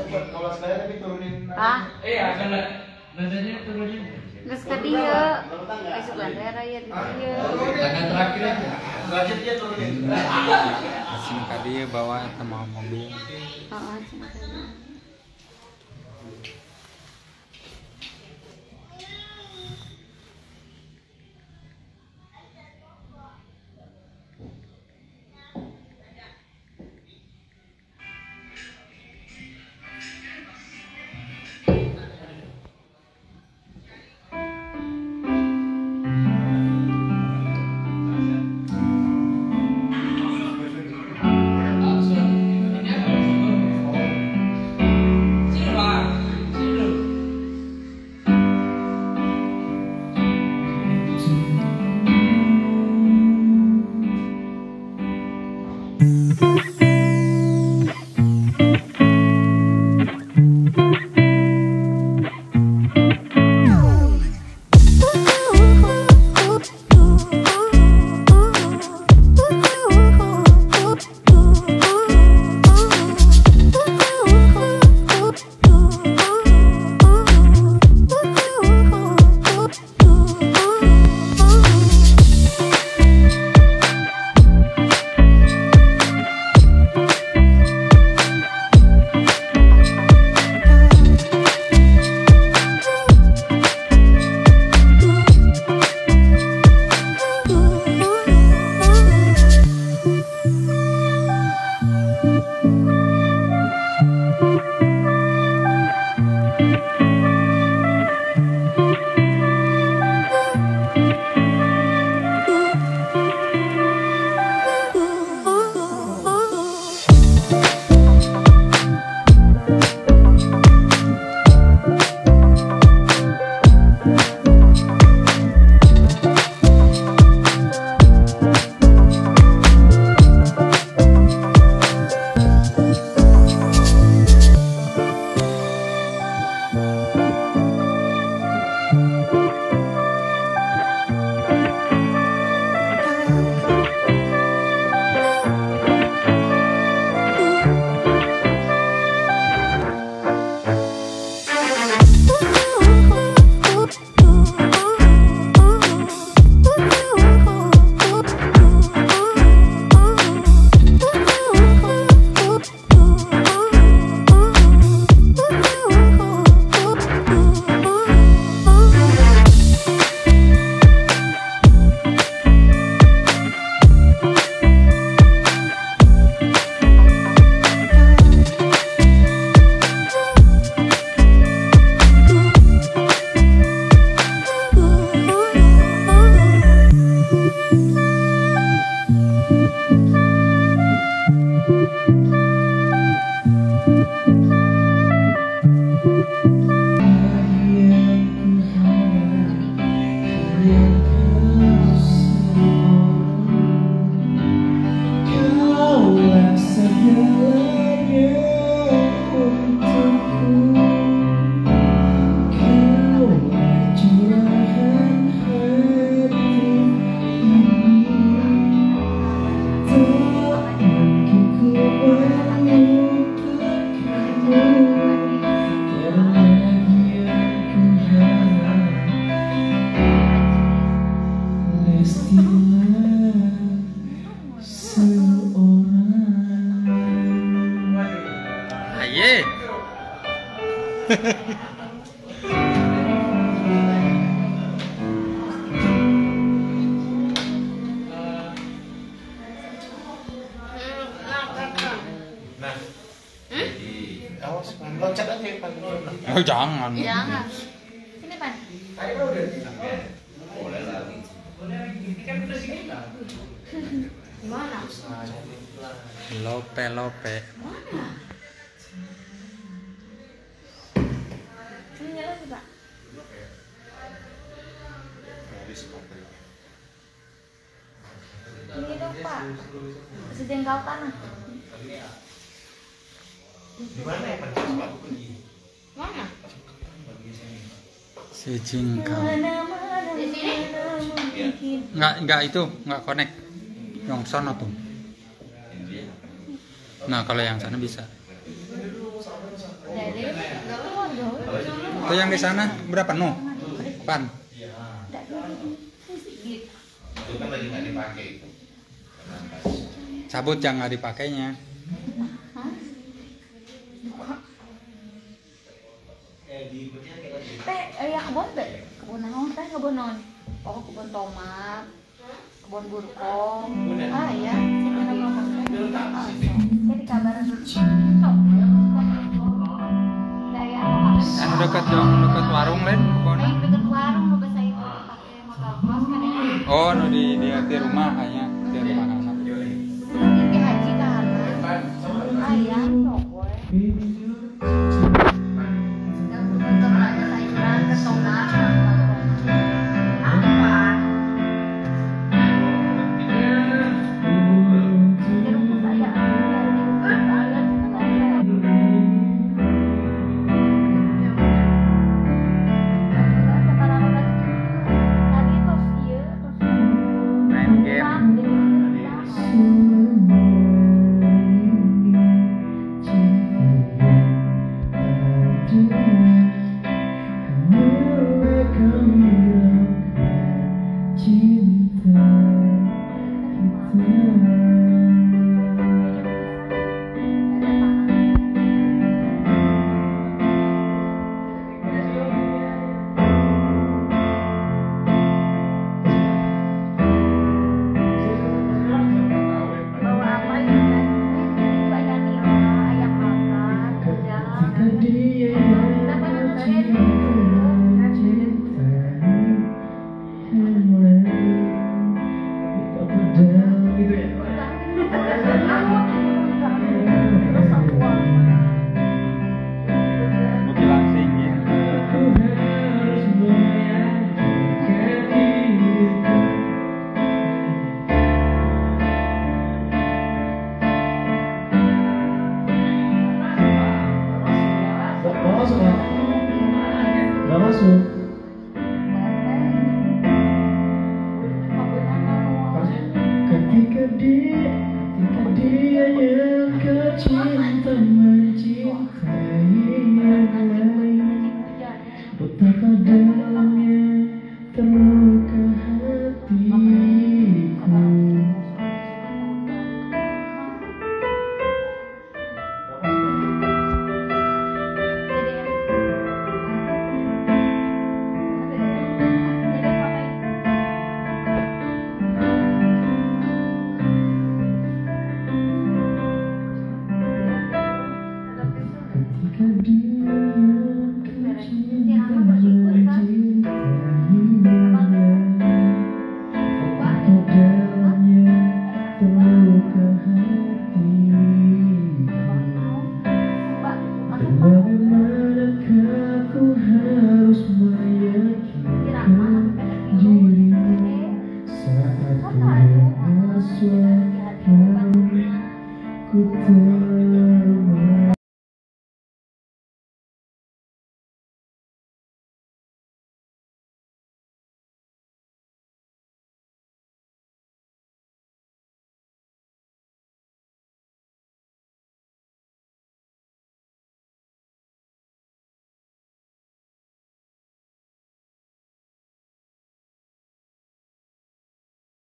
Kalau saya tapi turunin. Ah, Iya, karena nadanya turunin. geus ka dieu. Besok bandara raya di dieu. Tangan terakhir aja. Budgetnya turunin. Sini ka dieu bawa eta mau mobil. Heeh, cenah. Loncat aja Pan. Oh, jangan. Jangan. Sini Pan. Ayo udah. Boleh lagi. Ini kan udah sini lah. Gimana? Lope. Mana? Ini nyala juga. Ini dong Pak. Sejengkal tanah. Di mana ya Pan? Aku pergi. Mana? Sejengkal. Di sini? Enggak itu, enggak connect. Yang sana tuh. Nah, kalau yang sana bisa. Ya Itu yang di sana berapa? No? Pan. Itu kan lagi nggak dipakai. Sabut yang nggak dipakainya. Ya kebun be, kebun naon teh, kebun non. Oh kebun tomat, kebun burkong. Ah ya, jadi kabar Anu dekat warung lain kebun. deket warung nu bisa itu pakai motor cross kan ya. Oh, no di rumah hanya di rumah anak. Ini haji kan. Ayah sok boy. Untuk ada sayuran ke tomat. Apa? Jeruk saya Main game. bawa apa ya kan? Banyak nih ayam bakar, udang. Dapat saya Bukit langsing ya. Nggak masuk. Ketika dia yang kau cinta mencintai yang lain, betapa dalamnya terluka hatiku. Ketika dia yang kau cinta mencintai yang lain, betapa dalamnya terluka hatiku. Dan bagaimana